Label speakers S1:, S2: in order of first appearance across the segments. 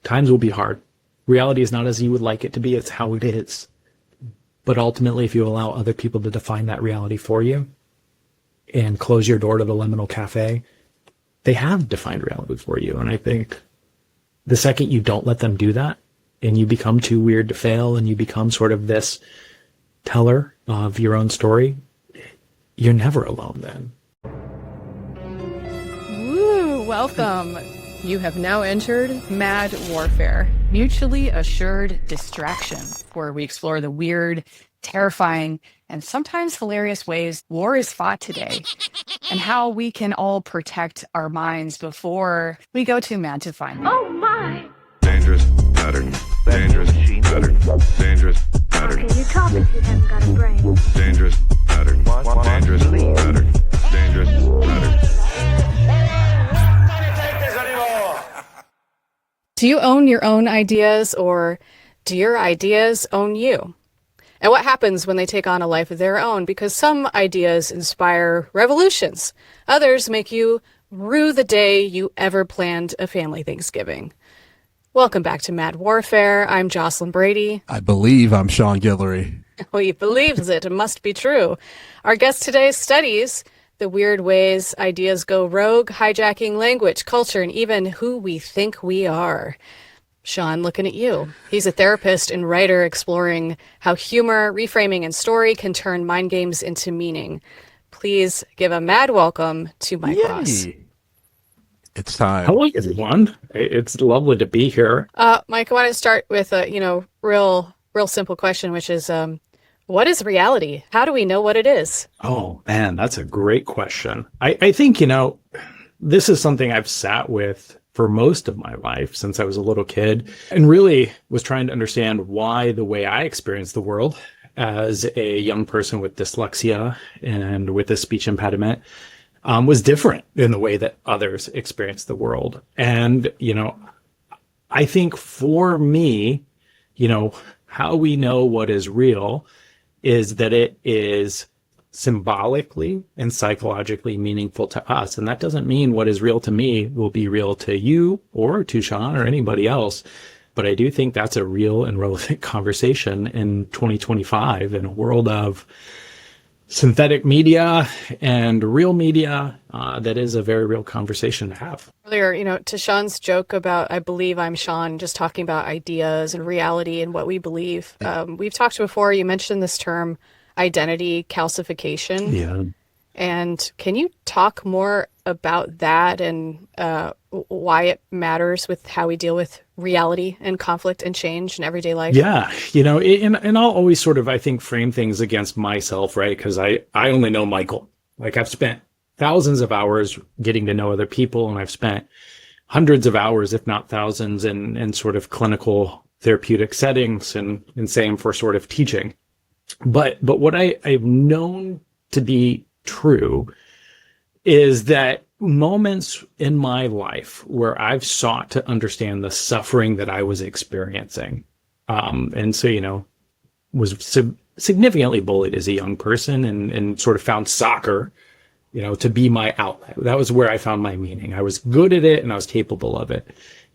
S1: Times will be hard. Reality is not as you would like it to be, it's how it is. But ultimately, if you allow other people to define that reality for you and close your door to the liminal cafe, they have defined reality for you. And I think the second you don't let them do that and you become too weird to fail and you become sort of this teller of your own story, you're never alone then.
S2: Woo, welcome. You have now entered Mad Warfare, mutually assured distraction, where we explore the weird, terrifying, and sometimes hilarious ways war is fought today, and how we can all protect our minds before we go too mad to find them.
S3: Oh my!
S4: Dangerous pattern. Dangerous pattern. Dangerous pattern.
S3: Okay, you talk if you haven't got a brain.
S4: Dangerous pattern. Dangerous pattern. Dangerous pattern.
S2: Do you own your own ideas, or do your ideas own you? And what happens when they take on a life of their own? Because some ideas inspire revolutions. Others make you rue the day you ever planned a family Thanksgiving. Welcome back to Mad Warfare. I'm Jocelyn Brady.
S5: I believe I'm Sean Guillory.
S2: Well, he believes it. It must be true. Our guest today studies the weird ways ideas go rogue, hijacking language, culture, and even who we think we are. Sean, looking at you. He's a therapist and writer exploring how humor, reframing, and story can turn mind games into meaning. Please give a mad welcome to Mike Ross.
S5: It's time.
S1: Hello, everyone. It's lovely to be here.
S2: Mike, I want to start with a real simple question, which is, what is reality? How do we know what it is?
S1: Oh, man, that's a great question. I think, this is something I've sat with for most of my life since I was a little kid, and really was trying to understand why the way I experienced the world as a young person with dyslexia and with a speech impediment was different in the way that others experienced the world. And, I think for me, how we know what is real is that it is symbolically and psychologically meaningful to us. And that doesn't mean what is real to me will be real to you or to Sean or anybody else. But I do think that's a real and relevant conversation in 2025 in a world of synthetic media and real media. That is a very real conversation to have.
S2: Earlier, to Sean's joke about, I believe I'm Sean, just talking about ideas and reality and what we believe. We've talked before, you mentioned this term, identity calcification.
S1: Yeah.
S2: And can you talk more about that and why it matters with how we deal with reality and conflict and change in everyday life?
S1: Yeah. And I'll always sort of, I think, frame things against myself, right? Because I only know Michael. Like, I've spent thousands of hours getting to know other people, and I've spent hundreds of hours, if not thousands, in sort of clinical therapeutic settings, and same for sort of teaching. But what I've known to be true is that moments in my life where I've sought to understand the suffering that I was experiencing, and so, was significantly bullied as a young person, and sort of found soccer, to be my outlet. That was where I found my meaning. I was good at it and I was capable of it.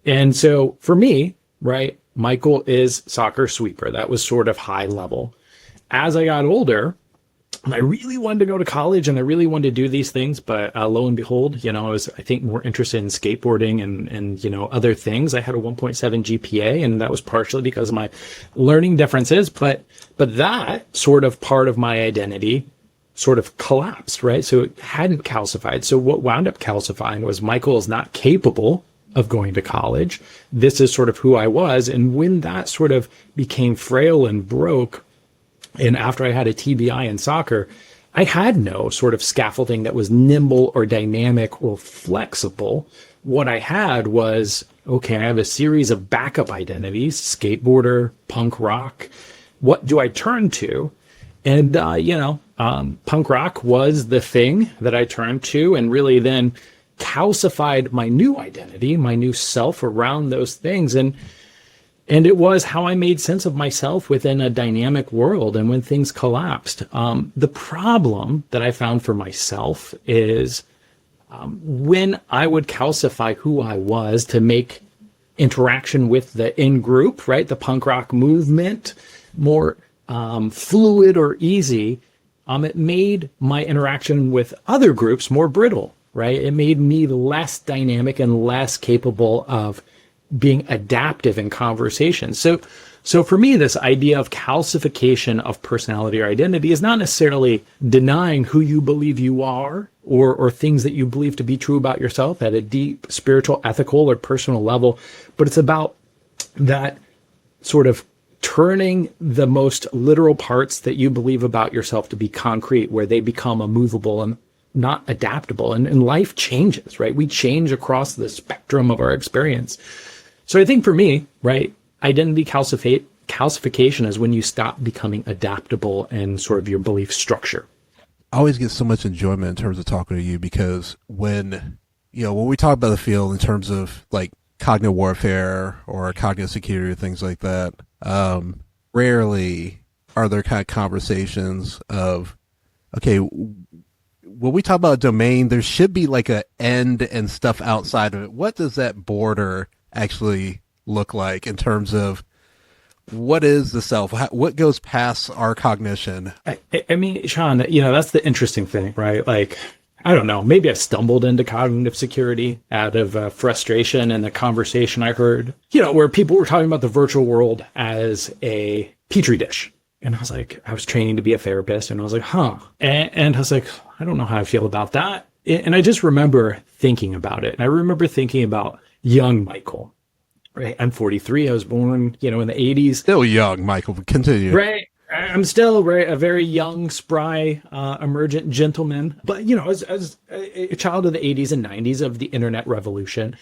S1: And so for me, right, Michael is soccer sweeper. That was sort of high level. As I got older, I really wanted to go to college and I really wanted to do these things, but lo and behold, I was, I think, more interested in skateboarding and other things. I had a 1.7 GPA, and that was partially because of my learning differences, but that sort of part of my identity sort of collapsed, right? So it hadn't calcified. So what wound up calcifying was Michael is not capable of going to college. This is sort of who I was. And when that sort of became frail and broke, and after I had a TBI in soccer, I had no sort of scaffolding that was nimble or dynamic or flexible. What I had was, okay, I have a series of backup identities, skateboarder, punk rock. What do I turn to? And, punk rock was the thing that I turned to, and really then calcified my new identity, my new self around those things. And it was how I made sense of myself within a dynamic world. And when things collapsed, the problem that I found for myself is when I would calcify who I was to make interaction with the in group, right, the punk rock movement more fluid or easy, it made my interaction with other groups more brittle, right? It made me less dynamic and less capable of being adaptive in conversation. So for me, this idea of calcification of personality or identity is not necessarily denying who you believe you are or things that you believe to be true about yourself at a deep spiritual, ethical, or personal level, but it's about that sort of turning the most literal parts that you believe about yourself to be concrete, where they become immovable and not adaptable. And life changes, right? We change across the spectrum of our experience. So I think for me, right, identity calcification is when you stop becoming adaptable and sort of your belief structure.
S5: I always get so much enjoyment in terms of talking to you because when we talk about the field in terms of like cognitive warfare or cognitive security or things like that, rarely are there kind of conversations of, okay, when we talk about a domain, there should be like a end and stuff outside of it. What does that border actually look like in terms of what is the self? What goes past our cognition?
S1: I mean, Sean, that's the interesting thing, right? Like, I don't know, maybe I stumbled into cognitive security out of frustration in the conversation I heard, where people were talking about the virtual world as a petri dish. And I was like, I was training to be a therapist, and I was like, huh. And I was like, I don't know how I feel about that. And I just remember thinking about it. And I remember thinking about young Michael. Right. I'm 43. I was born, in the 80s.
S5: Still young, Michael. Continue.
S1: Right. I'm still a very young, spry, emergent gentleman. But, as a child of the 80s and 90s of the internet revolution.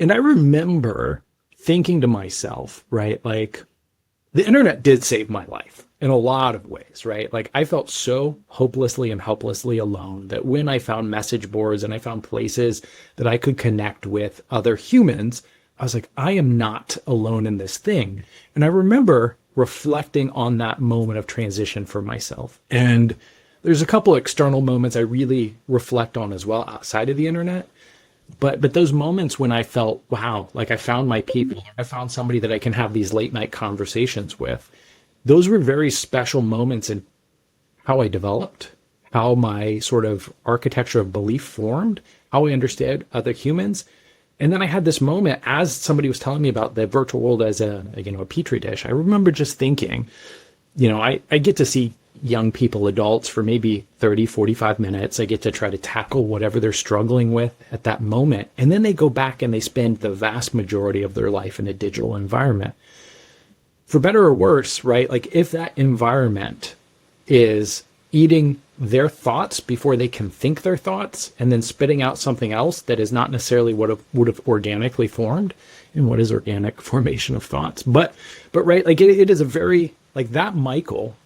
S1: And I remember thinking to myself, right, like the internet did save my life in a lot of ways, right? Like I felt so hopelessly and helplessly alone that when I found message boards and I found places that I could connect with other humans, I was like, I am not alone in this thing. And I remember reflecting on that moment of transition for myself. And there's a couple of external moments I really reflect on as well outside of the internet. But those moments when I felt, wow, like I found my people, I found somebody that I can have these late night conversations with. Those were very special moments in how I developed, how my sort of architecture of belief formed, how I understood other humans. And then I had this moment as somebody was telling me about the virtual world as a petri dish. I remember just thinking, I get to see young people, adults for maybe 30, 45 minutes. I get to try to tackle whatever they're struggling with at that moment. And then they go back and they spend the vast majority of their life in a digital environment. For better or worse, right? Like if that environment is eating their thoughts before they can think their thoughts and then spitting out something else that is not necessarily what would have organically formed. And what is organic formation of thoughts? But right, like it is a very, like that Michael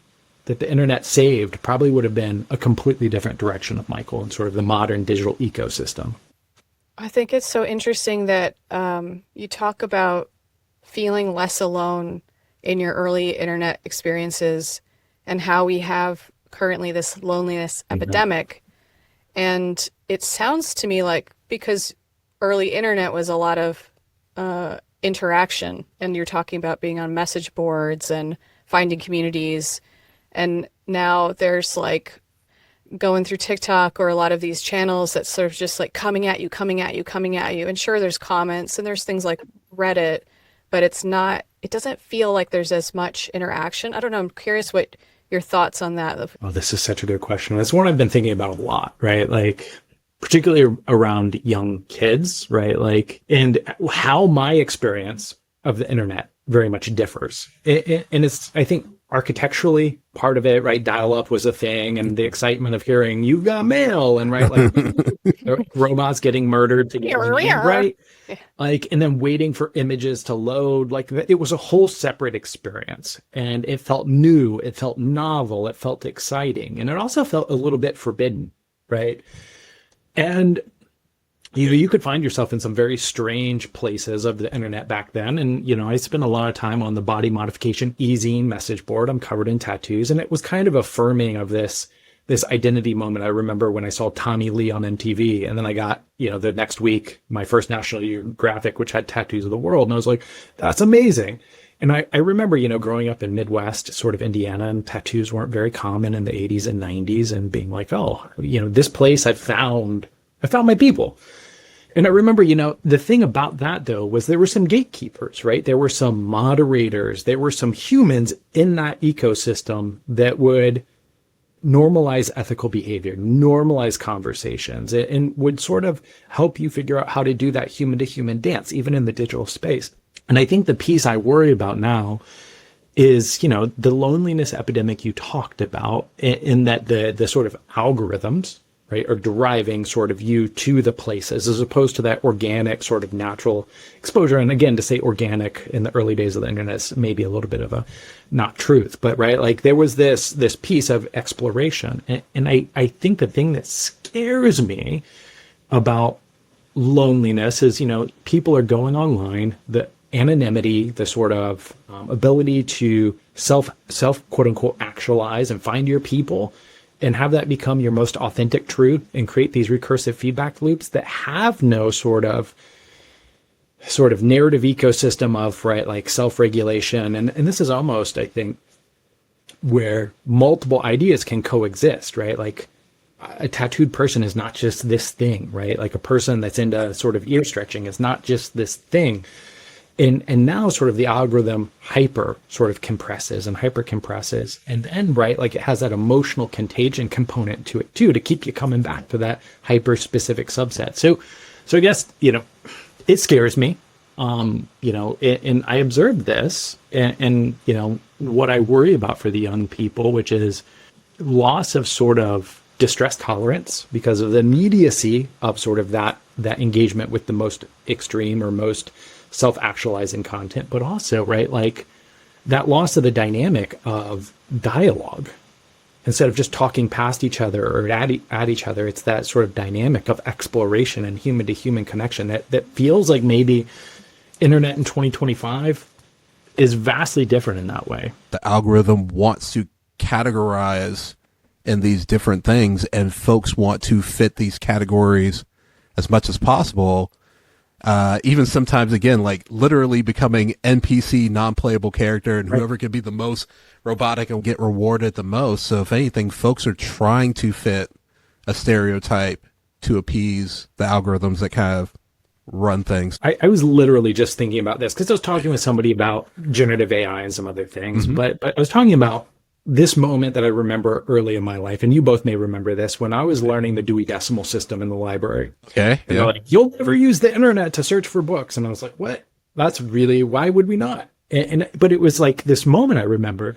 S1: that the internet saved probably would have been a completely different direction of Michael in sort of the modern digital ecosystem.
S2: I think it's so interesting that you talk about feeling less alone in your early internet experiences and how we have currently this loneliness epidemic. And it sounds to me like because early internet was a lot of interaction, and you're talking about being on message boards and finding communities, and now there's like going through TikTok or a lot of these channels that sort of just like coming at you. And sure, there's comments and there's things like Reddit, but it doesn't feel like there's as much interaction. I don't know. I'm curious what your thoughts on that.
S1: Oh, this is such a good question. It's one I've been thinking about a lot, right? Like, particularly around young kids, right? Like, and how my experience of the internet very much differs. And it's, I think, architecturally part of it, right? Dial-up was a thing, and the excitement of hearing "you got mail" and right, like robots getting murdered together, right? Like, and then waiting for images to load. Like, it was a whole separate experience, and it felt new, it felt novel, it felt exciting, and it also felt a little bit forbidden, right? And you could find yourself in some very strange places of the internet back then. And, I spent a lot of time on the body modification e-zine message board. I'm covered in tattoos. And it was kind of affirming of this this identity moment. I remember when I saw Tommy Lee on MTV, and then I got, the next week, my first National Geographic, which had tattoos of the world. And I was like, that's amazing. And I remember, growing up in Midwest, sort of Indiana, and tattoos weren't very common in the 80s and 90s, and being like, oh, this place I found my people. And I remember, the thing about that, though, was there were some gatekeepers, right? There were some moderators. There were some humans in that ecosystem that would normalize ethical behavior, normalize conversations, and would sort of help you figure out how to do that human to human dance, even in the digital space. And I think the piece I worry about now is, the loneliness epidemic you talked about, in that the sort of algorithms, right, are driving sort of you to the places, as opposed to that organic sort of natural exposure. And again, to say organic in the early days of the internet is maybe a little bit of a not truth, but right, like there was this piece of exploration. And I think the thing that scares me about loneliness is, people are going online, the anonymity, the sort of ability to self quote unquote actualize and find your people, and have that become your most authentic truth, and create these recursive feedback loops that have no sort of narrative ecosystem of, right, like self-regulation. And this is almost, I think, where multiple ideas can coexist, right? Like a tattooed person is not just this thing, right? Like a person that's into sort of ear stretching is not just this thing. And now sort of the algorithm hyper sort of compresses and hyper compresses. And then, right, like it has that emotional contagion component to it too, to keep you coming back to that hyper specific subset. So I guess, it scares me. And I observed this, and what I worry about for the young people, which is loss of sort of distress tolerance because of the immediacy of sort of that engagement with the most extreme or most self-actualizing content, but also, right, like that loss of the dynamic of dialogue. Instead of just talking past each other or at each other, it's that sort of dynamic of exploration and human to human connection that feels like maybe internet in 2025 is vastly different in that way.
S5: The algorithm wants to categorize in these different things, and folks want to fit these categories as much as possible. Even sometimes, again, like literally becoming NPC, non-playable character, and whoever can be the most robotic and get rewarded the most. So if anything, folks are trying to fit a stereotype to appease the algorithms that kind of run things.
S1: I was literally just thinking about this because I was talking with somebody about generative AI and some other things, but I was talking about this moment that I remember early in my life, and you both may remember this, when I was learning the Dewey Decimal System in the library.
S5: Okay.
S1: And they're like, you'll never use the internet to search for books. And I was like, what? That's really, why would we not? But it was like this moment I remember,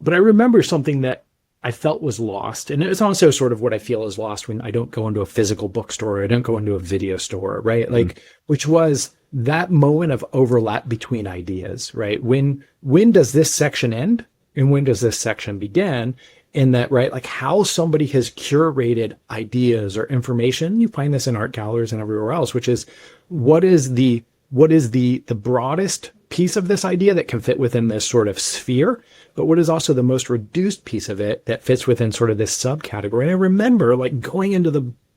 S1: but I remember something that I felt was lost. And it was also sort of what I feel is lost when I don't go into a physical bookstore, or I don't go into a video store, right? Like, which was that moment of overlap between ideas, right? When does this section end? And when does this section begin? In that, right, like how somebody has curated ideas or information. You find this in art galleries and everywhere else, which is what is the broadest piece of this idea that can fit within this sort of sphere, but what is also the most reduced piece of it that fits within sort of this subcategory. And I remember like going into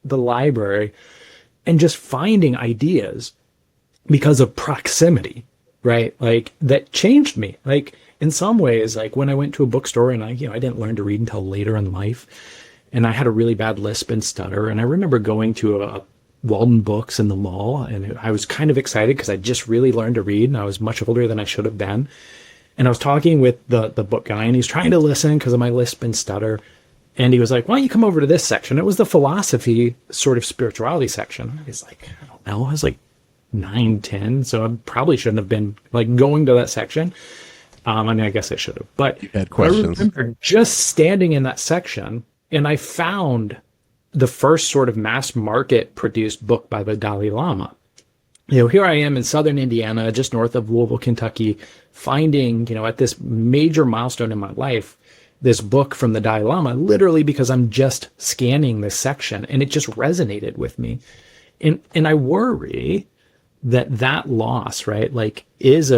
S1: the library and just finding ideas because of proximity, right? Like that changed me. Like, in some ways, like when I went to a bookstore and I didn't learn to read until later in life, and I had a really bad lisp and stutter. And I remember going to a Walden Books in the mall, and I was kind of excited because I just really learned to read, and I was much older than I should have been. And I was talking with the book guy, and he's trying to listen because of my lisp and stutter. And he was like, why don't you come over to this section? It was the philosophy sort of spirituality section. I was like, I don't know. I was like 9, 10, so I probably shouldn't have been like going to that section. I mean, I guess I should have, but
S5: you had questions.
S1: I remember just standing in that section, and I found the first sort of mass market produced book by the Dalai Lama. Here I am in southern Indiana, just north of Louisville, Kentucky, finding, at this major milestone in my life, this book from the Dalai Lama, literally because I'm just scanning this section, and it just resonated with me. And I worry that loss, right, like is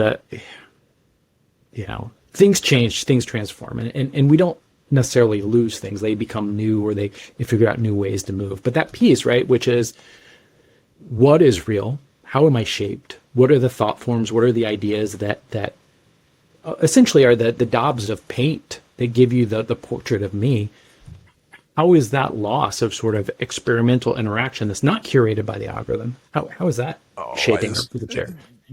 S1: things change, things transform, and we don't necessarily lose things. They become new, or they figure out new ways to move. But that piece, right, which is, what is real? How am I shaped? What are the thought forms? What are the ideas that essentially are the daubs of paint that give you the portrait of me? How is that loss of sort of experimental interaction that's not curated by the algorithm? How is that shaping up the chair?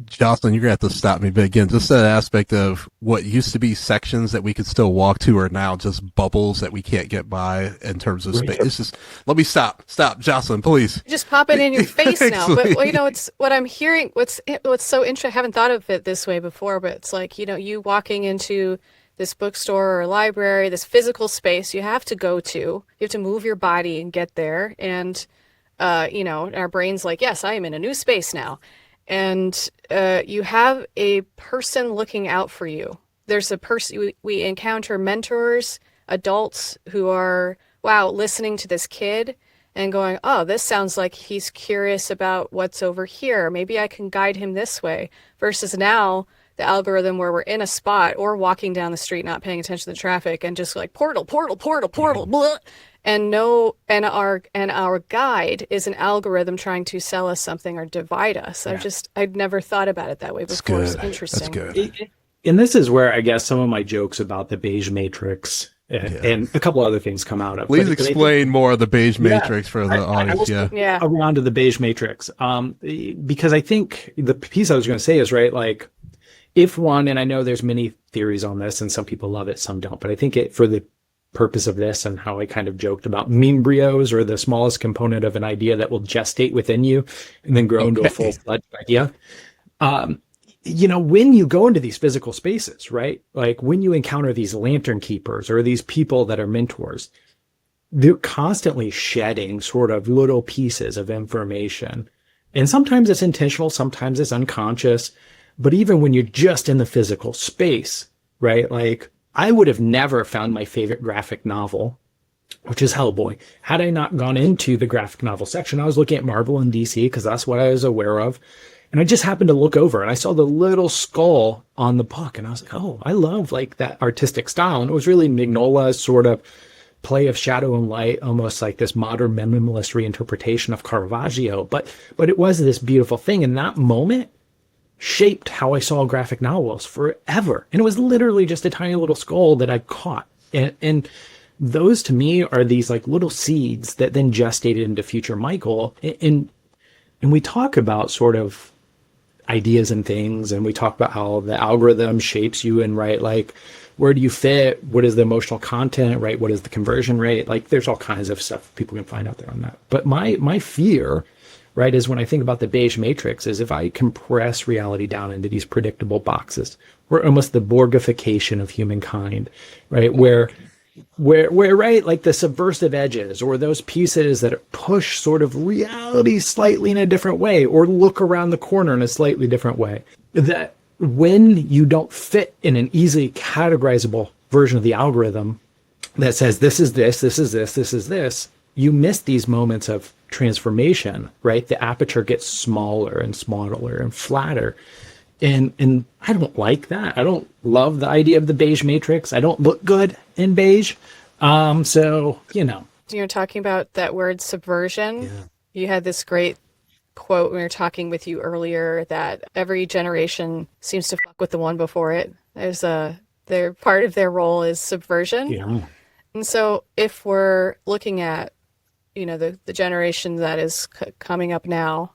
S5: Jocelyn, you're going to have to stop me. But again, just that aspect of what used to be sections that we could still walk to are now just bubbles that we can't get by in terms of space. It's just, let me stop, Jocelyn, please.
S2: Just pop it in your face now. But
S5: Exactly.
S2: you know, it's what I'm hearing. What's so interesting. I haven't thought of it this way before, but it's like, you know, you walking into this bookstore or library, this physical space you have to go to. You have to move your body and get there. And you know, our brain's like, yes, I am in a new space now. And you have a person looking out for you. There's a person, we encounter mentors, adults who are, wow, listening to this kid and going, oh, this sounds like he's curious about what's over here. Maybe I can guide him this way. Versus now, the algorithm where we're in a spot or walking down the street, not paying attention to the traffic, and just like portal, blah. And our guide is an algorithm trying to sell us something or divide us. I'd never thought about it that way before.
S5: That's
S2: It's
S5: good.
S2: interesting.
S5: That's good.
S1: And this is where I guess some of my jokes about the beige matrix and a couple other things come out of.
S5: Please
S1: But I think-
S5: explain more of the beige matrix for the
S1: I
S5: audience.
S1: will-
S2: Yeah.
S1: around to the beige matrix. Because I think the piece I was going to say is, right, like, if one, and I know there's many theories on this and some people love it, some don't, but I think for the purpose of this and how I kind of joked about embryos, or the smallest component of an idea that will gestate within you and then grow into a full-fledged idea. You know, when you go into these physical spaces, right? Like when you encounter these lantern keepers or these people that are mentors, they're constantly shedding sort of little pieces of information. And sometimes it's intentional, sometimes it's unconscious. But even when you're just in the physical space, right? Like, I would have never found my favorite graphic novel, which is Hellboy, had I not gone into the graphic novel section. I was looking at Marvel and DC because that's what I was aware of. And I just happened to look over and I saw the little skull on the book. And I was like, oh, I love like that artistic style. And it was really Mignola's sort of play of shadow and light, almost like this modern minimalist reinterpretation of Caravaggio. But it was this beautiful thing. In that moment, shaped how I saw graphic novels forever. And it was literally just a tiny little skull that I caught. And those to me are these like little seeds that then gestated into future Michael. And we talk about sort of ideas and things, and we talk about how the algorithm shapes you, and right, like, where do you fit? What is the emotional content, right? What is the conversion rate? Like, there's all kinds of stuff people can find out there on that. But my fear, right, is when I think about the beige matrix, is if I compress reality down into these predictable boxes, we're almost the Borgification of humankind, right? Where, right, like the subversive edges, or those pieces that push sort of reality slightly in a different way, or look around the corner in a slightly different way, that when you don't fit in an easily categorizable version of the algorithm that says, this is this, this is this, this is this, you miss these moments of transformation, right? The aperture gets smaller and smaller and flatter. And I don't like that. I don't love the idea of the beige matrix. I don't look good in beige. So, you know.
S2: You're talking about that word subversion. Yeah. You had this great quote when we were talking with you earlier that every generation seems to fuck with the one before it. Their part of their role is subversion.
S1: Yeah.
S2: And so if we're looking at, you know, the generation that is coming up now,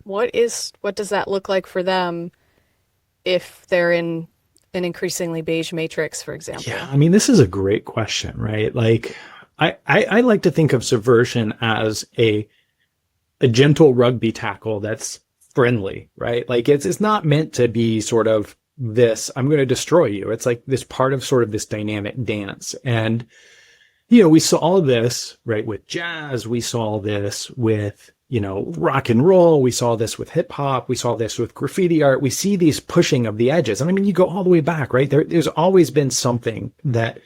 S2: what does that look like for them if they're in an increasingly beige matrix, for example?
S1: Yeah, I mean, this is a great question, right? Like, I like to think of subversion as a gentle rugby tackle that's friendly, right? Like, it's not meant to be sort of this, I'm going to destroy you. It's like this part of sort of this dynamic dance. And, you know, we saw this, right, with jazz. We saw this with, you know, rock and roll. We saw this with hip hop. We saw this with graffiti art. We see these pushing of the edges. And I mean, you go all the way back, right? There's always been something that,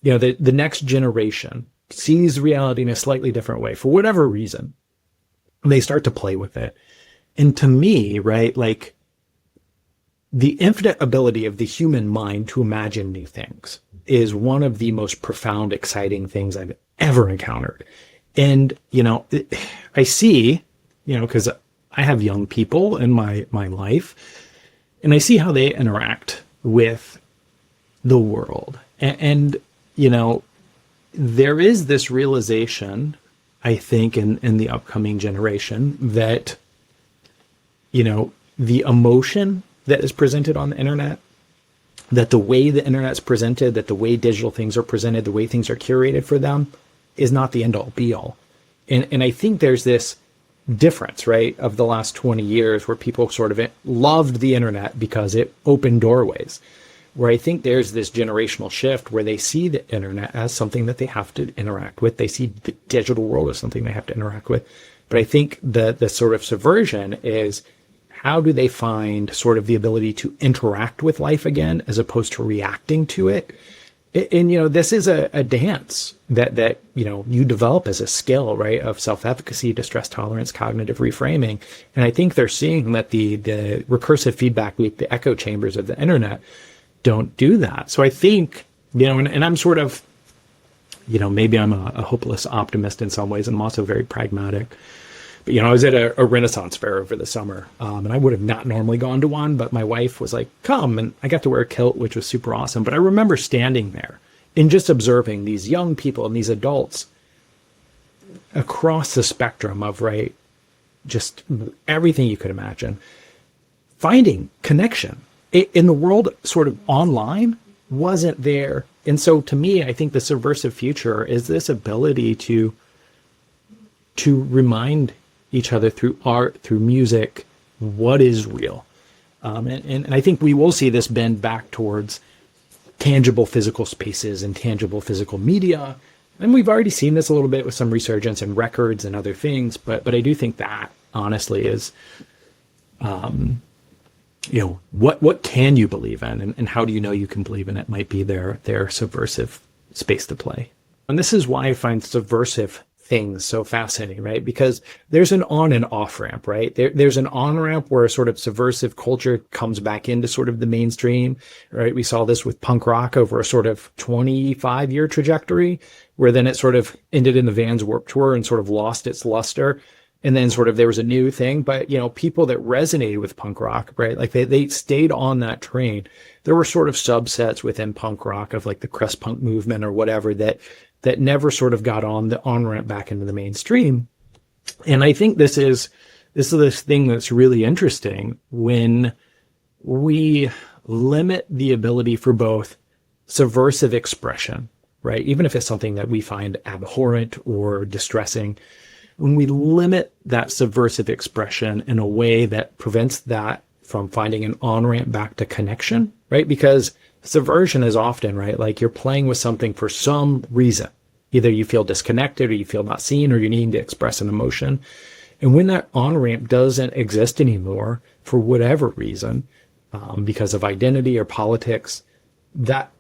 S1: you know, the next generation sees reality in a slightly different way for whatever reason. They start to play with it. And to me, right, like, the infinite ability of the human mind to imagine new things is one of the most profound, exciting things I've ever encountered. And, I see, because I have young people in my life, and I see how they interact with the world. And there is this realization, I think, in the upcoming generation that, the emotion that is presented on the internet, that the way the internet's presented, that the way digital things are presented, the way things are curated for them is not the end all be all. And I think there's this difference, right, of the last 20 years where people sort of loved the internet because it opened doorways, where I think there's this generational shift where they see the internet as something that they have to interact with. They see the digital world as something they have to interact with. But I think the sort of subversion is, how do they find sort of the ability to interact with life again as opposed to reacting to it? And, this is a dance that you develop as a skill, right, of self-efficacy, distress tolerance, cognitive reframing. And I think they're seeing that the recursive feedback loop, the echo chambers of the internet don't do that. So I think, and I'm sort of, maybe I'm a hopeless optimist in some ways, and I'm also very pragmatic. But, I was at a Renaissance fair over the summer, and I would have not normally gone to one, but my wife was like, come, and I got to wear a kilt, which was super awesome. But I remember standing there and just observing these young people and these adults across the spectrum of, right, just everything you could imagine, finding connection in the world sort of online wasn't there. And so to me, I think the subversive future is this ability to remind each other through art, through music, what is real. And I think we will see this bend back towards tangible physical spaces and tangible physical media. And we've already seen this a little bit with some resurgence in records and other things, but I do think that honestly is, what can you believe in, and how do you know you can believe in it might be their subversive space to play. And this is why I find subversive things so fascinating, right? Because there's an on and off ramp, right? There's an on ramp where a sort of subversive culture comes back into sort of the mainstream, right? We saw this with punk rock over a sort of 25-year trajectory, where then it sort of ended in the Vans Warped Tour and sort of lost its luster. And then sort of there was a new thing, but people that resonated with punk rock, right? Like they stayed on that train. There were sort of subsets within punk rock of like the crust punk movement or whatever that never sort of got on the on-ramp back into the mainstream. And I think this is this thing that's really interesting when we limit the ability for both subversive expression, right? Even if it's something that we find abhorrent or distressing, when we limit that subversive expression in a way that prevents that from finding an on-ramp back to connection, right? Because subversion is often, right, like you're playing with something for some reason. Either you feel disconnected or you feel not seen or you're needing to express an emotion. And when that on-ramp doesn't exist anymore for whatever reason, because of identity or politics, that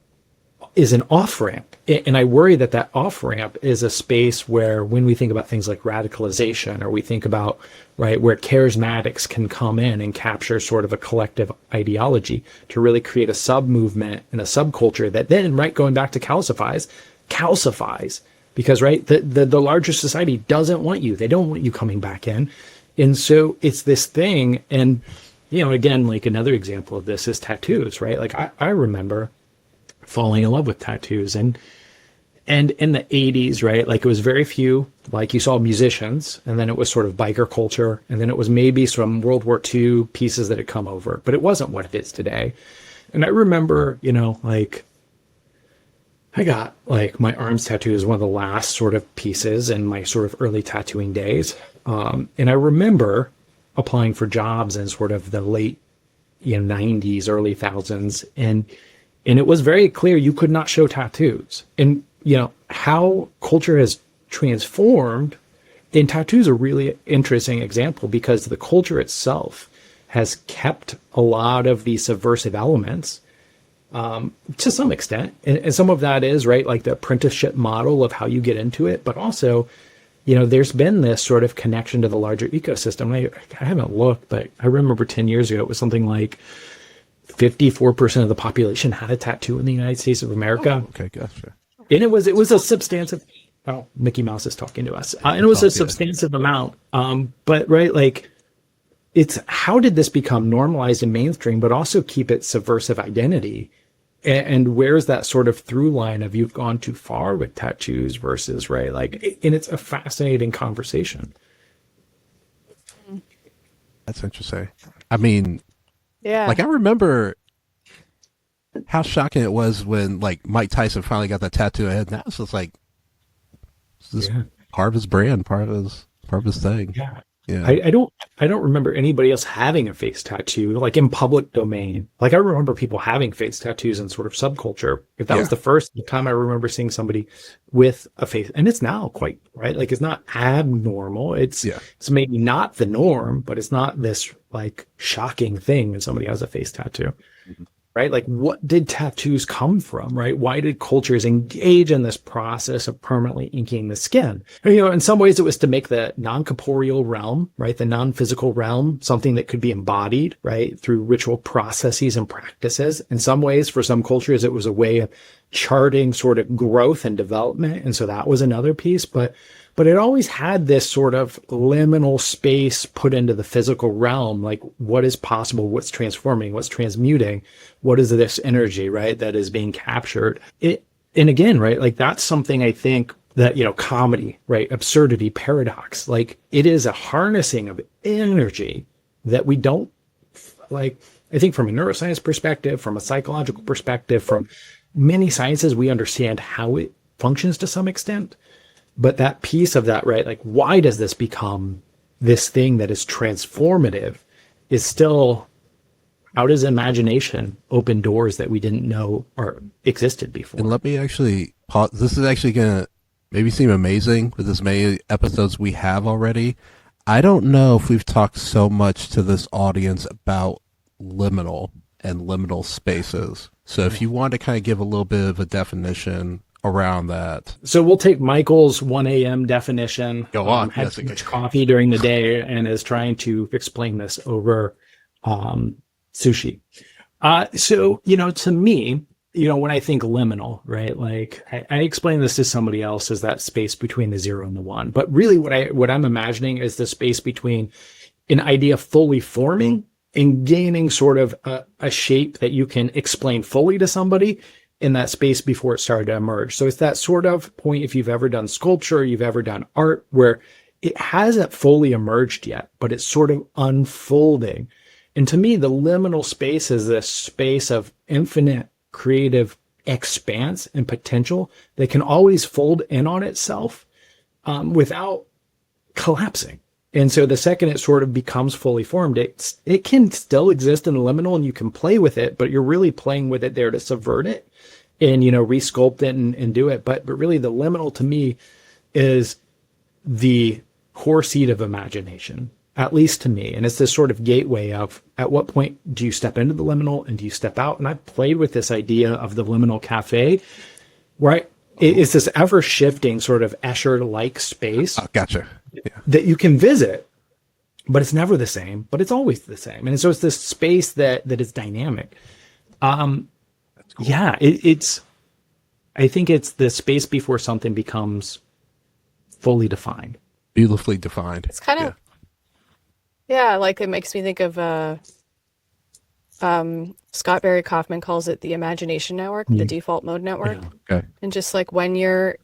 S1: is an off-ramp. And I worry that off-ramp is a space where when we think about things like radicalization, or we think about, right, where charismatics can come in and capture sort of a collective ideology to really create a sub-movement and a subculture that then, right, going back to calcifies, because, right, the larger society doesn't want you. They don't want you coming back in. And so it's this thing. And, again, like another example of this is tattoos, right? Like I remember falling in love with tattoos and in the 80s, right? Like it was very few, like you saw musicians, and then it was sort of biker culture. And then it was maybe some World War II pieces that had come over, but it wasn't what it is today. And I remember, like I got like my arms tattoo is one of the last sort of pieces in my sort of early tattooing days. And I remember applying for jobs in sort of the late 90s, early thousands. And it was very clear you could not show tattoos. And, how culture has transformed, and tattoos are a really interesting example because the culture itself has kept a lot of these subversive elements to some extent. And some of that is, right, like the apprenticeship model of how you get into it. But also, there's been this sort of connection to the larger ecosystem. I haven't looked, but I remember 10 years ago, it was something like 54% of the population had a tattoo in the United States of America.
S5: Okay, gotcha.
S1: And it was a substantial. Oh, Mickey Mouse is talking to us. And it was a substantive amount. But right, like, it's how did this become normalized and mainstream, but also keep its subversive identity? And where's that sort of through line of you've gone too far with tattoos versus, right? Like, and it's a fascinating conversation.
S5: That's interesting. I mean,
S2: Yeah.
S5: like, I remember how shocking it was when, like, Mike Tyson finally got that tattoo ahead. Now it's just like, this is part of his brand, part of his thing.
S1: Yeah.
S5: Yeah.
S1: I don't remember anybody else having a face tattoo, like in public domain. Like, I remember people having face tattoos in sort of subculture. If that was the first time I remember seeing somebody with a face, and it's now quite, right? Like, it's not abnormal. It's maybe not the norm, but it's not this like shocking thing when somebody has a face tattoo. Right? Like, what did tattoos come from, right? Why did cultures engage in this process of permanently inking the skin? And, in some ways it was to make the non-corporeal realm, right? The non-physical realm, something that could be embodied, right? Through ritual processes and practices. In some ways, for some cultures, it was a way of charting sort of growth and development. And so that was another piece, but it always had this sort of liminal space put into the physical realm, like what is possible, what's transforming, what's transmuting, what is this energy, right, that is being captured. And again, right, like that's something I think that, comedy, right, absurdity, paradox, like it is a harnessing of energy that we don't, like, I think from a neuroscience perspective, from a psychological perspective, from many sciences, we understand how it functions to some extent. But that piece of that, right, like, why does this become this thing that is transformative is still, how does imagination open doors that we didn't know or existed before?
S5: And let me actually pause. This is actually going to maybe seem amazing with as many episodes we have already. I don't know if we've talked so much to this audience about liminal and liminal spaces. So if you want to kind of give a little bit of a definition around that.
S1: So we'll take Michael's 1 a.m. definition.
S5: Go on.
S1: Had too much coffee during the day and is trying to explain this over sushi. So, to me, when I think liminal, right, like I explain this to somebody else as that space between the 0 and the 1. But really what I'm imagining is the space between an idea fully forming and gaining sort of a shape that you can explain fully to somebody in that space before it started to emerge. So it's that sort of point, if you've ever done sculpture, you've ever done art, where it hasn't fully emerged yet, but it's sort of unfolding. And to me, the liminal space is this space of infinite creative expanse and potential that can always fold in on itself without collapsing. And so the second it sort of becomes fully formed, it can still exist in the liminal and you can play with it, but you're really playing with it there to subvert it and, resculpt it and do it. But really the liminal to me is the core seat of imagination, at least to me. And it's this sort of gateway of at what point do you step into the liminal and do you step out? And I've played with this idea of the liminal cafe, where it's this ever shifting sort of Escher-like space.
S5: Oh, gotcha. Yeah.
S1: That you can visit, but it's never the same, but it's always the same. And so it's this space that is dynamic. That's cool. Yeah, I think it's the space before something becomes fully defined.
S5: Beautifully defined.
S2: It's kind of, like it makes me think of, Scott Barry Kaufman calls it the imagination network, the default mode network.
S5: Yeah. Okay.
S2: And just like when you're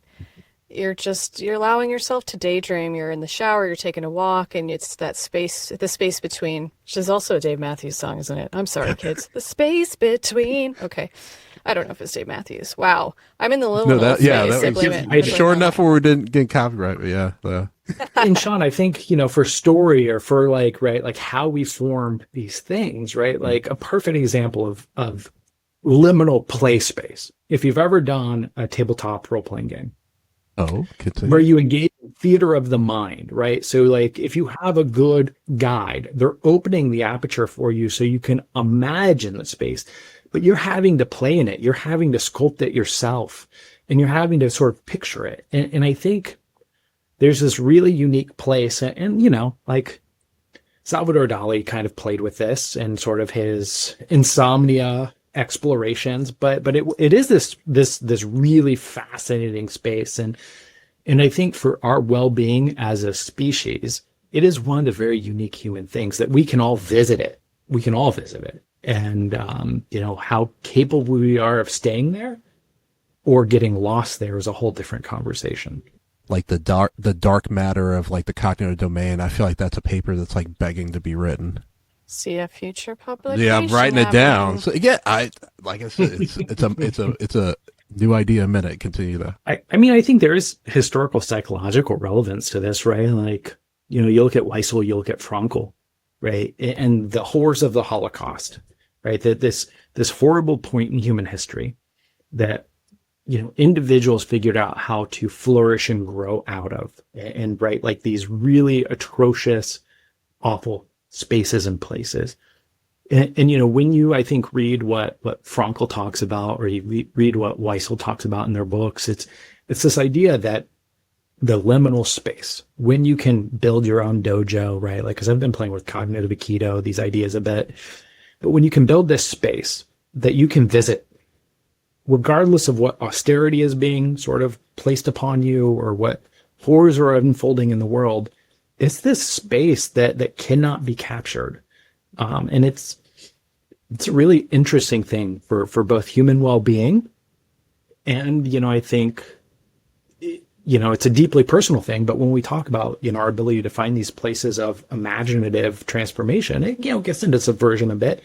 S2: allowing yourself to daydream, you're in the shower, you're taking a walk, and it's that space, the space between, which is also a Dave Matthews song, isn't it? I'm sorry, kids. The space between. Okay. I don't know if it's Dave Matthews. Wow. I'm in the little space.
S5: Sure enough where we didn't get copyright, but yeah.
S1: And Sean, I think, for story or for like how we formed these things, right? Like a perfect example of liminal play space. If you've ever done a tabletop role-playing game, where you engage in theater of the mind, right? So like if you have a good guide, they're opening the aperture for you so you can imagine the space, but you're having to play in it. You're having to sculpt it yourself and you're having to sort of picture it. And I think there's this really unique place and like Salvador Dali kind of played with this and sort of his insomnia explorations, but it is this really fascinating space. And I think for our well-being as a species, it is one of the very unique human things that we can all visit it. We can all visit it. And, how capable we are of staying there or getting lost there is a whole different conversation.
S5: Like the dark matter of like the cognitive domain. I feel like that's a paper that's like begging to be written.
S2: See a future publication.
S5: Yeah, I'm writing it down. So yeah, like I said, it's a new idea a minute. Continue to.
S1: I think there is historical psychological relevance to this, right? Like, you look at Weissel, you look at Frankl, right? And the horrors of the Holocaust, right? That this horrible point in human history that, individuals figured out how to flourish and grow out of, and right, like these really atrocious, awful spaces and places. And when you, I think, read what Frankl talks about, or you read what Weissel talks about in their books, it's this idea that the liminal space, when you can build your own dojo, right? Like, because I've been playing with cognitive Aikido, these ideas a bit, but when you can build this space that you can visit, regardless of what austerity is being sort of placed upon you or what horrors are unfolding in the world, it's this space that cannot be captured. And it's a really interesting thing for both human well-being and, I think, it's a deeply personal thing. But when we talk about, our ability to find these places of imaginative transformation, it, gets into subversion a bit,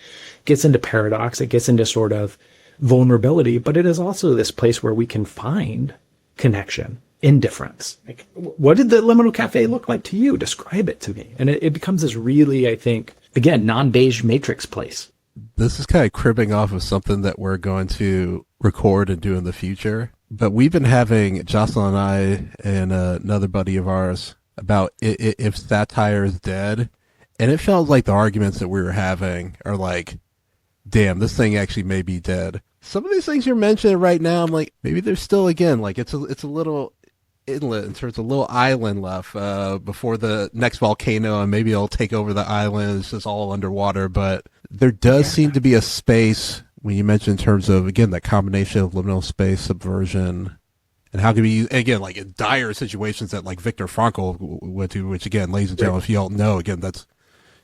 S1: gets into paradox, it gets into sort of vulnerability, but it is also this place where we can find connection, indifference. Like, what did the liminal cafe look like to you? Describe it to me. And it becomes this really, I think, again, non-beige matrix place.
S5: This is kind of cribbing off of something that we're going to record and do in the future. But we've been having, Jocelyn and I and another buddy of ours, about if satire is dead. And it felt like the arguments that we were having are like, damn, this thing actually may be dead. Some of these things you're mentioning right now, I'm like, maybe there's still, again, like it's a little inlet, in terms of a little island left before the next volcano, and maybe it'll take over the island. It's just all underwater. But there does seem to be a space, when you mention in terms of, again, that combination of liminal space, subversion, and how can we, again, like in dire situations that like Viktor Frankl went to, which again, ladies and gentlemen, if you don't know, again,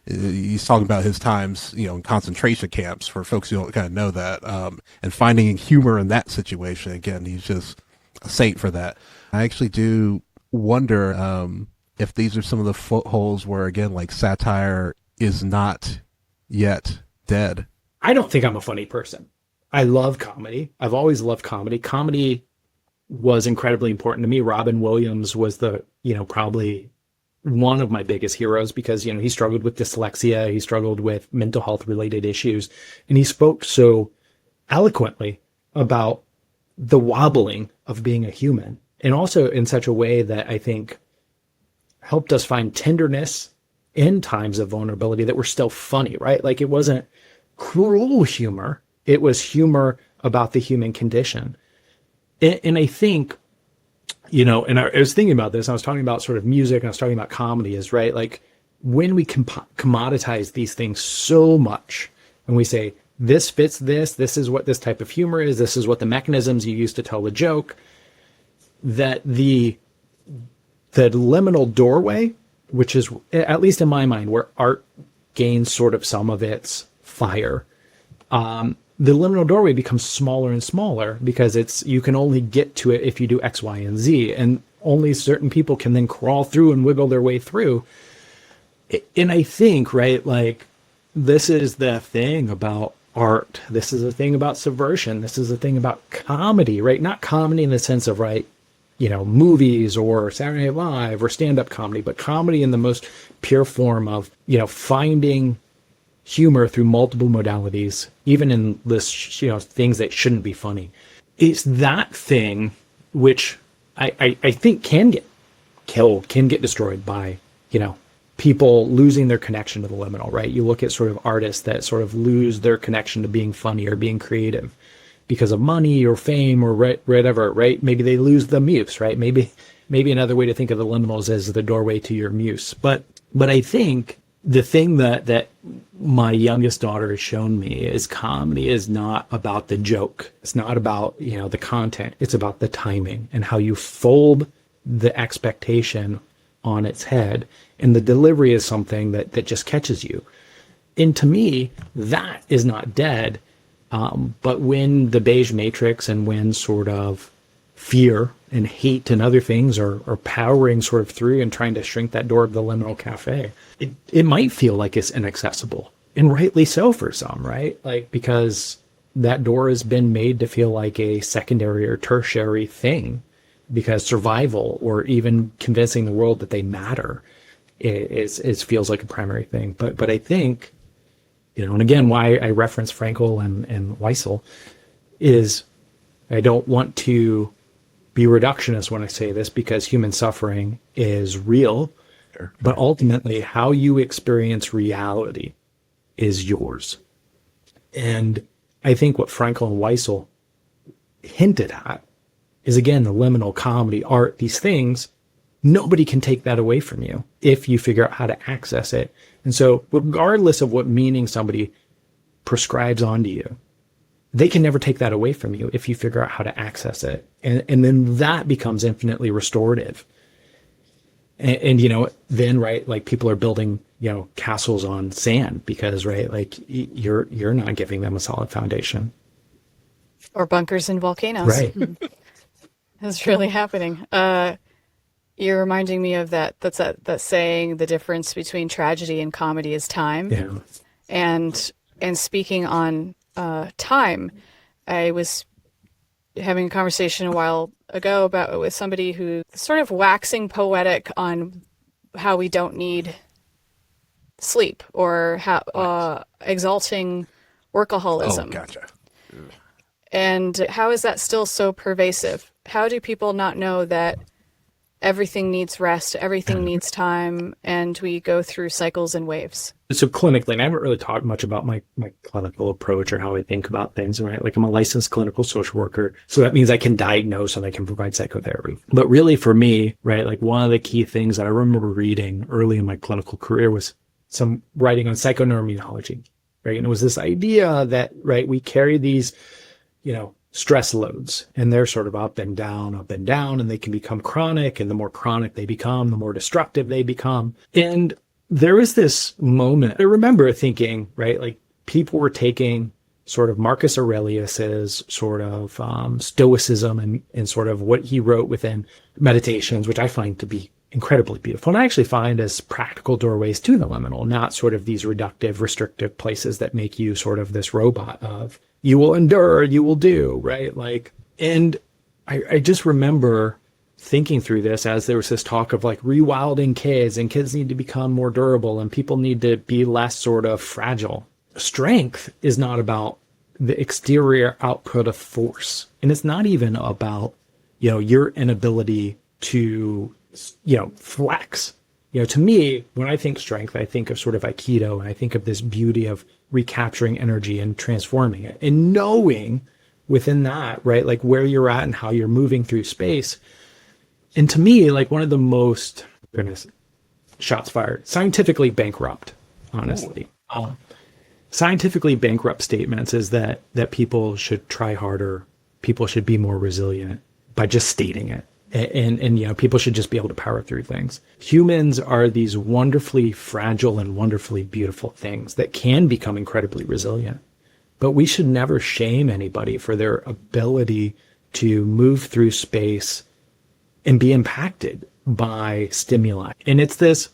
S5: he's talking about his times, in concentration camps, for folks who don't kind of know that, and finding humor in that situation. Again, he's just a saint for that. I actually do wonder if these are some of the footholds where, again, like satire is not yet dead.
S1: I don't think I'm a funny person. I love comedy. I've always loved comedy. Comedy was incredibly important to me. Robin Williams was probably one of my biggest heroes, because, he struggled with dyslexia. He struggled with mental health related issues. And he spoke so eloquently about the wobbling of being a human, and also in such a way that I think helped us find tenderness in times of vulnerability that were still funny, right? Like, it wasn't cruel humor. It was humor about the human condition. And I think, and I was thinking about this, I was talking about sort of music, and I was talking about comedy, is right. Like, when we commoditize these things so much, and we say, this fits this is what this type of humor is, this is what the mechanisms you use to tell a joke, that the liminal doorway, which is, at least in my mind, where art gains sort of some of its fire, the liminal doorway becomes smaller and smaller, because you can only get to it if you do X, Y, and Z, and only certain people can then crawl through and wiggle their way through. And I think, right, like, this is the thing about art. This is the thing about subversion. This is the thing about comedy, right? Not comedy in the sense of, right, movies or Saturday Night Live or stand-up comedy, but comedy in the most pure form of, finding humor through multiple modalities, even in this, things that shouldn't be funny. It's that thing which I think can get killed, can get destroyed by, people losing their connection to the liminal, right? You look at sort of artists that sort of lose their connection to being funny or being creative because of money or fame or whatever, right? Maybe they lose the muse, right? Maybe another way to think of the liminals is the doorway to your muse. But I think the thing that my youngest daughter has shown me is comedy is not about the joke. It's not about, the content. It's about the timing and how you fold the expectation on its head. And the delivery is something that just catches you. And to me, that is not dead. But when the beige matrix and when sort of fear and hate and other things are powering sort of through and trying to shrink that door of the liminal cafe, it might feel like it's inaccessible, and rightly so for some, right? Like, because that door has been made to feel like a secondary or tertiary thing, because survival or even convincing the world that they matter is feels like a primary thing. But I think, and again, why I reference Frankl and Weissel is I don't want to be reductionist when I say this, because human suffering is real, but ultimately how you experience reality is yours. And I think what Frankl and Weissel hinted at is, again, the liminal, comedy, art, these things, nobody can take that away from you if you figure out how to access it. And so regardless of what meaning somebody prescribes onto you, they can never take that away from you if you figure out how to access it. And then that becomes infinitely restorative. And then, right, like people are building, castles on sand because, right, like you're not giving them a solid foundation.
S2: Or bunkers in volcanoes.
S1: Right.
S2: That's really happening. You're reminding me of that saying, the difference between tragedy and comedy is time.
S1: Yeah.
S2: And speaking on time, I was having a conversation a while ago with somebody who sort of waxing poetic on how we don't need sleep, or how exalting workaholism.
S5: Oh, gotcha.
S2: And how is that still so pervasive? How do people not know that everything needs rest, everything needs time, and we go through cycles and waves?
S1: So clinically, and I haven't really talked much about my clinical approach or how I think about things, right? Like I'm a licensed clinical social worker. So that means I can diagnose and I can provide psychotherapy. But really for me, right, like one of the key things that I remember reading early in my clinical career was some writing on psychoneuroimmunology, right? And it was this idea that, right, we carry these, stress loads, and they're sort of up and down, and they can become chronic. And the more chronic they become, the more destructive they become. And there was this moment, I remember thinking, right, like people were taking sort of Marcus Aurelius's sort of stoicism and sort of what he wrote within Meditations, which I find to be incredibly beautiful. And I actually find as practical doorways to the liminal, not sort of these reductive, restrictive places that make you sort of this robot of, you will endure, you will do, right? Like, and I just remember thinking through this as there was this talk of like rewilding kids, and kids need to become more durable and people need to be less sort of fragile. Strength is not about the exterior output of force. And it's not even about, your inability to, flex. To me, when I think strength, I think of sort of Aikido, and I think of this beauty of recapturing energy and transforming it, and knowing within that, right, like where you're at and how you're moving through space. And to me, like one of the most, shots fired, scientifically bankrupt, honestly. Scientifically bankrupt statements is that people should try harder, people should be more resilient by just stating it. And people should just be able to power through things. Humans are these wonderfully fragile and wonderfully beautiful things that can become incredibly resilient. But we should never shame anybody for their ability to move through space and be impacted by stimuli. And it's this,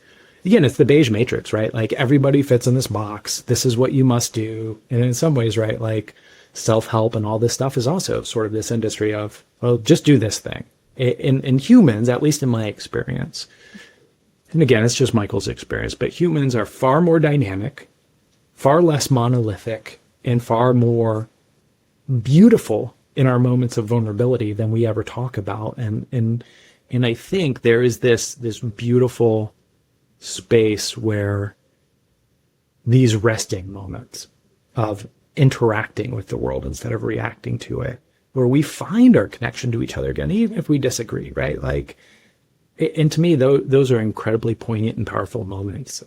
S1: again, it's the beige matrix, right? Like everybody fits in this box. This is what you must do. And in some ways, right, like self-help and all this stuff is also sort of this industry of, well, just do this thing. In humans, at least in my experience, and again, it's just Michael's experience, but humans are far more dynamic, far less monolithic, and far more beautiful in our moments of vulnerability than we ever talk about. And I think there is this beautiful space where these resting moments of interacting with the world instead of reacting to it, where we find our connection to each other again, even if we disagree, right? Like, and to me, those are incredibly poignant and powerful moments.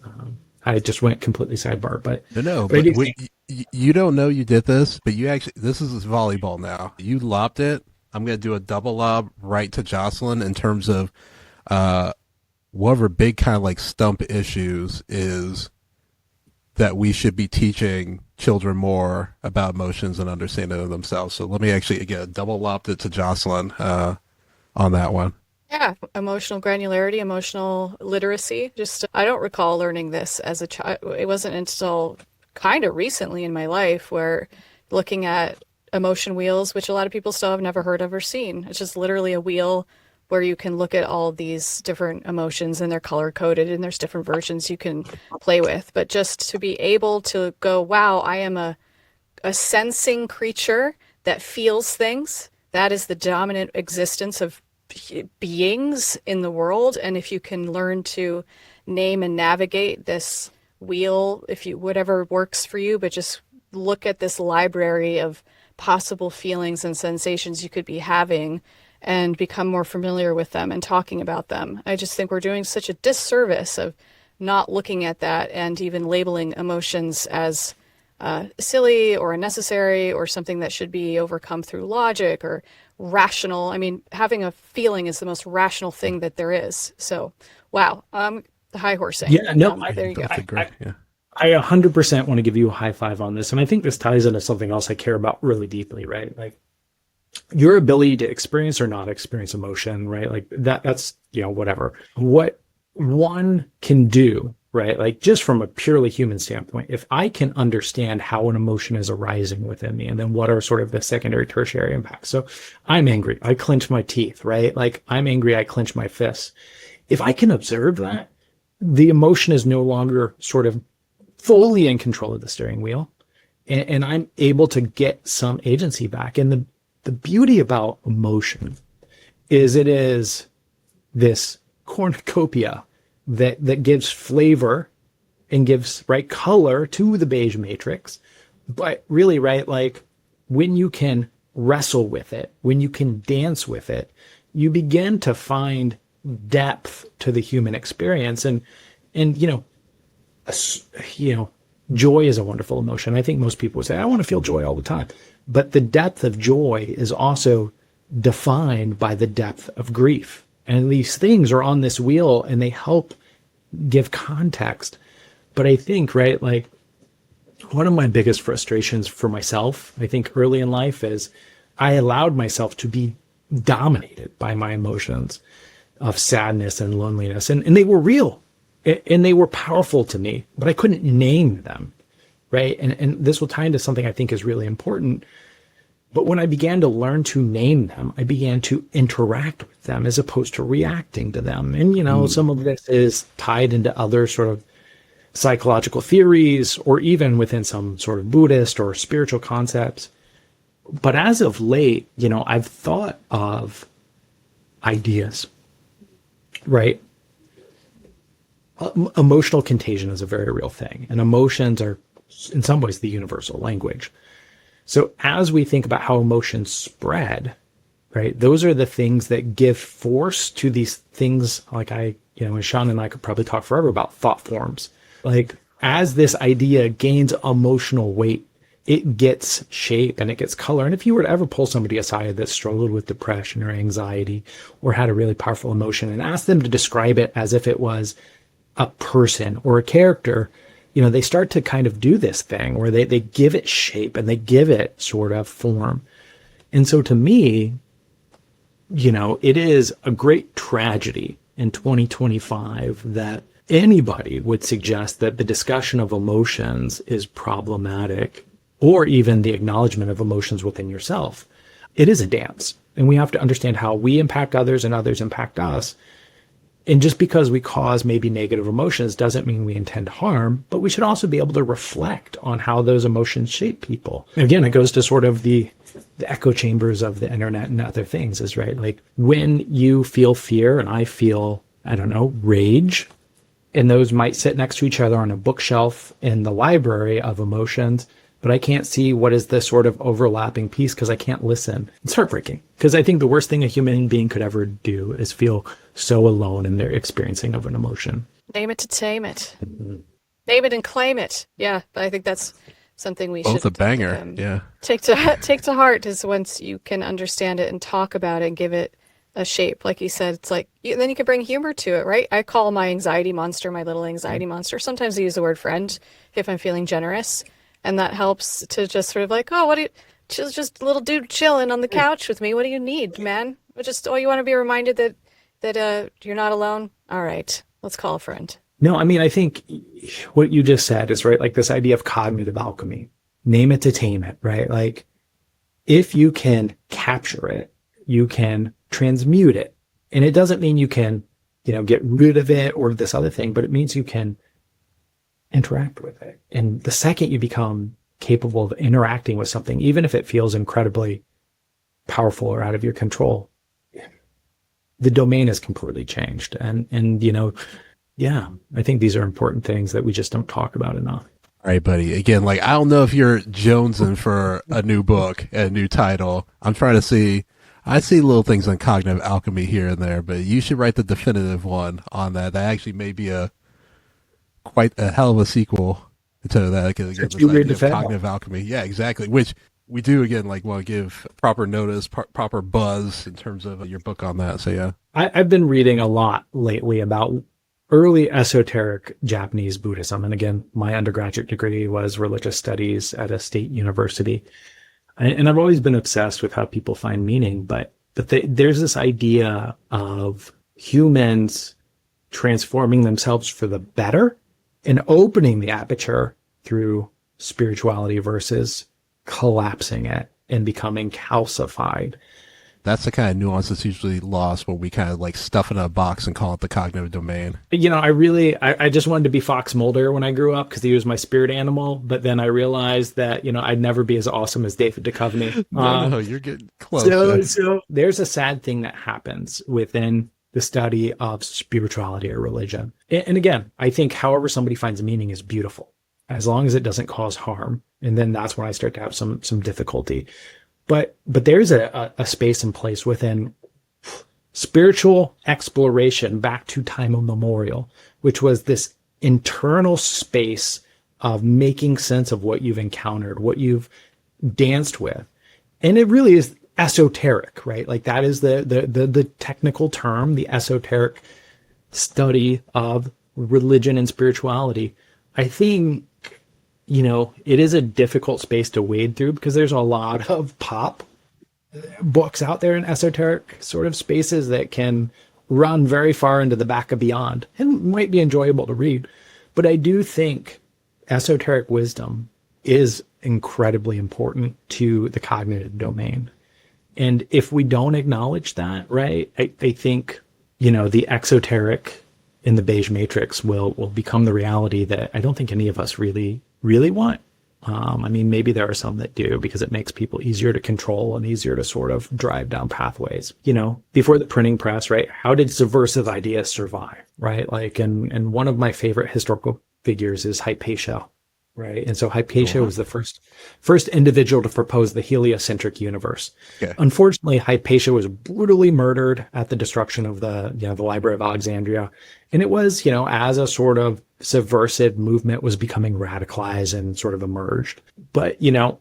S1: I just went completely sidebar,
S5: No,
S1: but I
S5: but
S1: do think,
S5: you don't know you did this, but you actually, this is volleyball now. You lobbed it. I'm going to do a double lob right to Jocelyn in terms of one of her big kind of like stump issues is that we should be teaching children more about emotions and understanding of themselves. So let me actually, again, double lobbed it to Jocelyn on that one.
S2: Yeah, emotional granularity, emotional literacy. Just, I don't recall learning this as a child. It wasn't until kind of recently in my life where looking at emotion wheels, which a lot of people still have never heard of or seen. It's just literally a wheel where you can look at all these different emotions and they're color coded and there's different versions you can play with. But just to be able to go, wow, I am a sensing creature that feels things. That is the dominant existence of beings in the world. And if you can learn to name and navigate this wheel, if you, whatever works for you, but just look at this library of possible feelings and sensations you could be having and become more familiar with them and talking about them. I just think we're doing such a disservice of not looking at that and even labeling emotions as silly or unnecessary or something that should be overcome through logic or rational. I mean, having a feeling is the most rational thing that there is. So, wow, the high horsing.
S1: yeah, no,
S2: There you go.
S5: That's a great, yeah.
S1: I 100% want to give you a high five on this. And I think this ties into something else I care about really deeply, right? Like your ability to experience or not experience emotion, right? Like that's, whatever. What one can do, right? Like just from a purely human standpoint, if I can understand how an emotion is arising within me and then what are sort of the secondary, tertiary impacts. So I'm angry. I clench my teeth, right? Like I'm angry. I clench my fists. If I can observe that, the emotion is no longer sort of fully in control of the steering wheel, and I'm able to get some agency back. And the beauty about emotion is it is this cornucopia that gives flavor and gives right color to the beige matrix. But really, right, like when you can wrestle with it, when you can dance with it, you begin to find depth to the human experience. And joy is a wonderful emotion. I think most people would say, I want to feel joy all the time. But the depth of joy is also defined by the depth of grief. And these things are on this wheel and they help give context. But I think, right, like one of my biggest frustrations for myself, I think early in life is I allowed myself to be dominated by my emotions of sadness and loneliness. And they were real. And they were powerful to me, but I couldn't name them, right? And this will tie into something I think is really important. But when I began to learn to name them, I began to interact with them as opposed to reacting to them. And, some of this is tied into other sort of psychological theories or even within some sort of Buddhist or spiritual concepts. But as of late, I've thought of ideas, right? Emotional contagion is a very real thing, and emotions are in some ways the universal language. So as we think about how emotions spread, right, those are the things that give force to these things. Like and Sean and I could probably talk forever about thought forms. Like as this idea gains emotional weight, it gets shape and it gets color. And if you were to ever pull somebody aside that struggled with depression or anxiety or had a really powerful emotion and ask them to describe it as if it was a person or a character, they start to kind of do this thing where they give it shape and they give it sort of form. And so to me, it is a great tragedy in 2025 that anybody would suggest that the discussion of emotions is problematic or even the acknowledgement of emotions within yourself. It is a dance, and we have to understand how we impact others and others impact us. And just because we cause maybe negative emotions doesn't mean we intend harm, but we should also be able to reflect on how those emotions shape people. Again, it goes to sort of the echo chambers of the internet and other things is right. Like when you feel fear and I feel, rage, and those might sit next to each other on a bookshelf in the library of emotions, but I can't see what is the sort of overlapping piece because I can't listen. It's heartbreaking because I think the worst thing a human being could ever do is feel so alone in their experiencing of an emotion.
S2: Name it to tame it. Name it and claim it. Yeah, but I think that's something we
S5: Both
S2: should
S5: a banger. Yeah.
S2: take to heart is once you can understand it and talk about it and give it a shape. Like you said, it's like then you can bring humor to it, right? I call my anxiety monster my little anxiety monster. Sometimes I use the word friend if I'm feeling generous, and that helps to just sort of like, oh, what do you just a little dude chilling on the couch with me. What do you need, man? You want to be reminded that you're not alone. All right, let's call a friend.
S1: No, I mean, I think what you just said is right. Like this idea of cognitive alchemy, name it to tame it, right? Like if you can capture it, you can transmute it. And it doesn't mean you can, get rid of it or this other thing, but it means you can interact with it. And the second you become capable of interacting with something, even if it feels incredibly powerful or out of your control, the domain has completely changed. And yeah, I think these are important things that we just don't talk about enough.
S5: All right, buddy. Again, like, I don't know if you're jonesing for a new book, a new title. I'm trying to see. I see little things on cognitive alchemy here and there, but you should write the definitive one on that. That actually may be quite a hell of a sequel to that. Again, this idea of cognitive alchemy. Yeah, exactly. Which we do, again, like, want to give proper notice, proper buzz in terms of your book on that. So, yeah.
S1: I've been reading a lot lately about early esoteric Japanese Buddhism. And again, my undergraduate degree was religious studies at a state university. And I've always been obsessed with how people find meaning, but there's this idea of humans transforming themselves for the better and opening the aperture through spirituality versus collapsing it and becoming calcified.
S5: That's the kind of nuance that's usually lost when we kind of like stuff it in a box and call it the cognitive domain.
S1: I just wanted to be Fox Mulder when I grew up because he was my spirit animal. But then I realized that, I'd never be as awesome as David Duchovny.
S5: No, you're getting close.
S1: So there's a sad thing that happens within the study of spirituality or religion. And again, I think however somebody finds meaning is beautiful, as long as it doesn't cause harm. And then that's when I start to have some difficulty. But there's a space and place within spiritual exploration back to time immemorial, which was this internal space of making sense of what you've encountered, what you've danced with. And it really is esoteric, right? Like that is the technical term, the esoteric study of religion and spirituality. I think it is a difficult space to wade through because there's a lot of pop books out there in esoteric sort of spaces that can run very far into the back of beyond and might be enjoyable to read. But I do think esoteric wisdom is incredibly important to the cognitive domain. And if we don't acknowledge that, right, I think, the exoteric in the beige matrix will become the reality that I don't think any of us really want. Maybe there are some that do because it makes people easier to control and easier to sort of drive down pathways. Before the printing press, right? How did subversive ideas survive, right? Like, and one of my favorite historical figures is Hypatia, right? And so Hypatia was the first individual to propose the heliocentric universe. Okay. Unfortunately, Hypatia was brutally murdered at the destruction of the Library of Alexandria. And it was, as a sort of subversive movement was becoming radicalized and sort of emerged. But,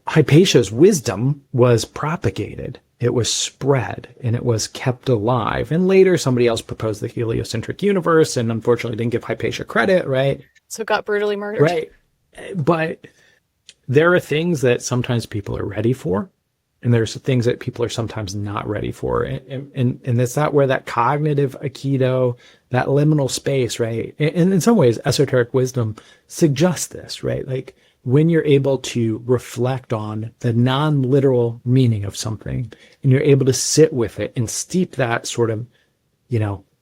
S1: Hypatia's wisdom was propagated. It was spread and it was kept alive. And later somebody else proposed the heliocentric universe and unfortunately didn't give Hypatia credit, right?
S2: So got brutally murdered.
S1: Right. But there are things that sometimes people are ready for. And there's things that people are sometimes not ready for. And it's that where that cognitive aikido, that liminal space, right? And in some ways, esoteric wisdom suggests this, right? Like when you're able to reflect on the non-literal meaning of something and you're able to sit with it and steep that sort of,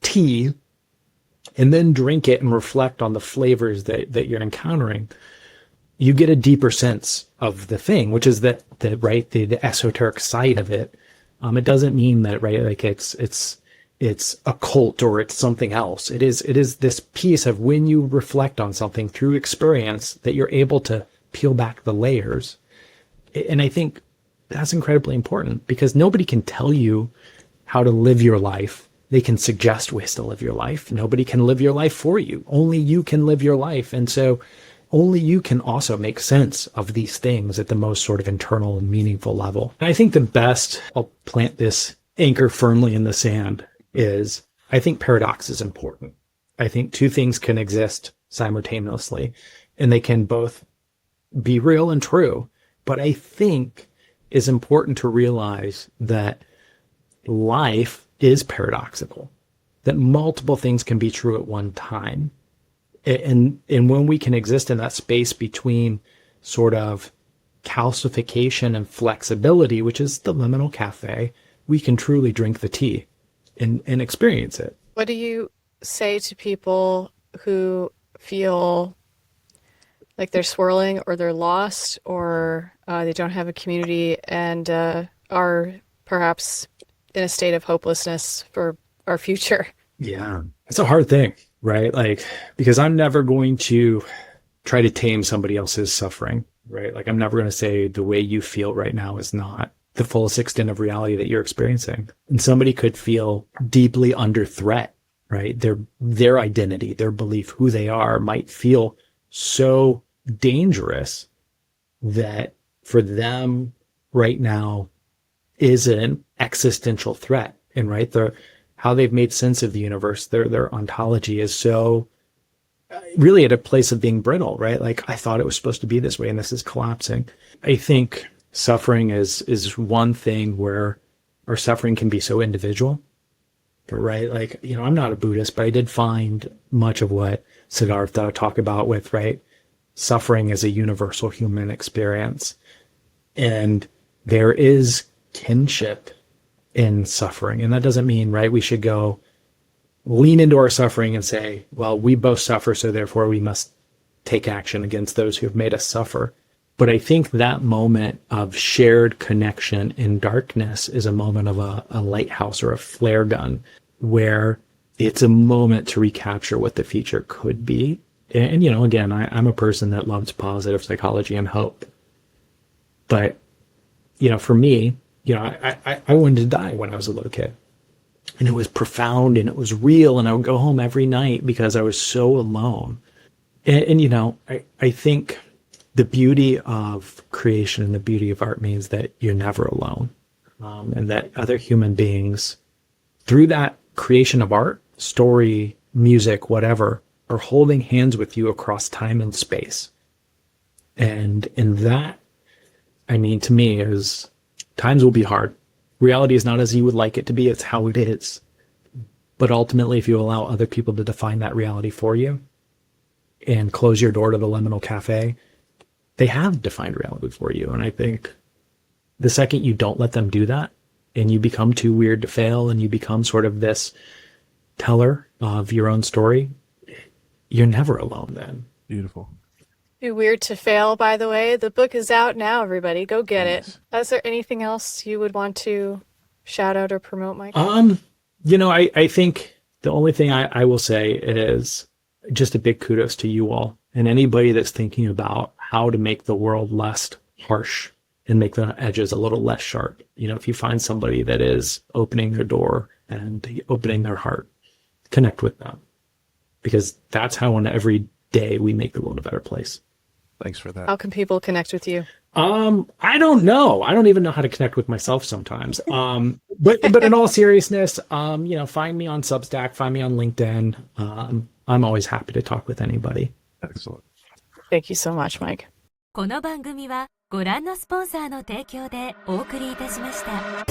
S1: tea and then drink it and reflect on the flavors that you're encountering, you get a deeper sense of the thing, which is the esoteric side of it. It doesn't mean that, right, like it's a cult or it's something else. It is this piece of when you reflect on something through experience that you're able to peel back the layers. And I think that's incredibly important because nobody can tell you how to live your life They can suggest ways to live your life. Nobody can live your life for you. Only you can live your life. And so only you can also make sense of these things at the most sort of internal and meaningful level. And I think the best, I'll plant this anchor firmly in the sand, is I think paradox is important. I think two things can exist simultaneously, and they can both be real and true. But I think it's important to realize that life is paradoxical, that multiple things can be true at one time. And when we can exist in that space between sort of calcification and flexibility, which is the liminal cafe, we can truly drink the tea and experience it.
S2: What do you say to people who feel like they're swirling or they're lost or they don't have a community and are perhaps in a state of hopelessness for our future?
S1: Yeah, it's a hard thing, right? Like, because I'm never going to try to tame somebody else's suffering, right? Like, I'm never going to say the way you feel right now is not the fullest extent of reality that you're experiencing. And somebody could feel deeply under threat, right? Their identity, their belief, who they are might feel so dangerous that for them right now is an existential threat. And right, how they've made sense of the universe, their ontology is so really at a place of being brittle, right? Like, I thought it was supposed to be this way and this is collapsing. I think suffering is one thing where our suffering can be so individual, right? Like, I'm not a Buddhist, but I did find much of what Siddhartha talked about with, right? Suffering is a universal human experience. And there is kinship in suffering. And that doesn't mean, right, we should go lean into our suffering and say, well, we both suffer, so therefore we must take action against those who have made us suffer. But I think that moment of shared connection in darkness is a moment of a lighthouse or a flare gun, where it's a moment to recapture what the future could be. And again, I'm a person that loves positive psychology and hope. But, for me, I wanted to die when I was a little kid. And it was profound and it was real. And I would go home every night because I was so alone. And I think the beauty of creation and the beauty of art means that you're never alone. And that other human beings, through that creation of art, story, music, whatever, are holding hands with you across time and space. And in that, to me, is times will be hard. Reality is not as you would like it to be. It's how it is. But ultimately, if you allow other people to define that reality for you and close your door to the liminal cafe, they have defined reality for you. And I think the second you don't let them do that and you become too weird to fail and you become sort of this teller of your own story, you're never alone then.
S5: Beautiful.
S2: Too weird to fail, by the way. The book is out now, everybody. Go get it. Is there anything else you would want to shout out or promote, Mike?
S1: I think the only thing I will say is just a big kudos to you all and anybody that's thinking about how to make the world less harsh and make the edges a little less sharp. If you find somebody that is opening their door and opening their heart, connect with them. Because that's how on every day we make the world a better place.
S5: Thanks for that.
S2: How can people connect with you?
S1: I don't know. I don't even know how to connect with myself sometimes. But in all seriousness, find me on Substack, find me on LinkedIn. I'm always happy to talk with anybody.
S5: Excellent.
S2: Thank you so much, Mike.
S6: この番組はご覧のスポンサーの提供でお送りいたしました。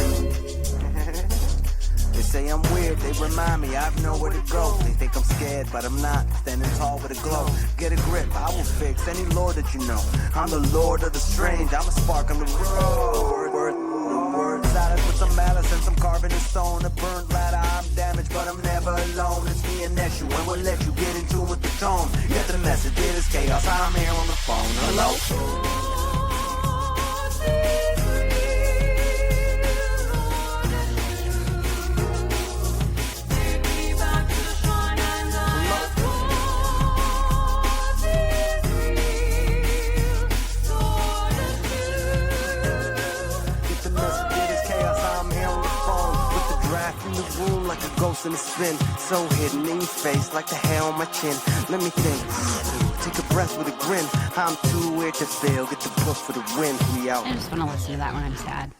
S7: They say I'm weird, they remind me I have nowhere to go. They think I'm scared, but I'm not. Standing tall with a glow. Get a grip, I will fix any lore that you know. I'm the lord of the strange, I'm a spark on the road. Word salad with some malice and some carving in stone. A burnt ladder, I'm damaged, but I'm never alone. It's me and Neshu, and we'll let you get into with the tone. Get the message, it is chaos, I'm here on the phone. Hello? Get the message, it is chaos, I'm here on the phone with the draft in the room. room like a ghost in a spin. So hidden in your face like the hair on my chin. Let me think. Take a breath with a grin. I'm too weird to fail. Get the book for the win. We out.
S8: I just want to listen to that when I'm sad.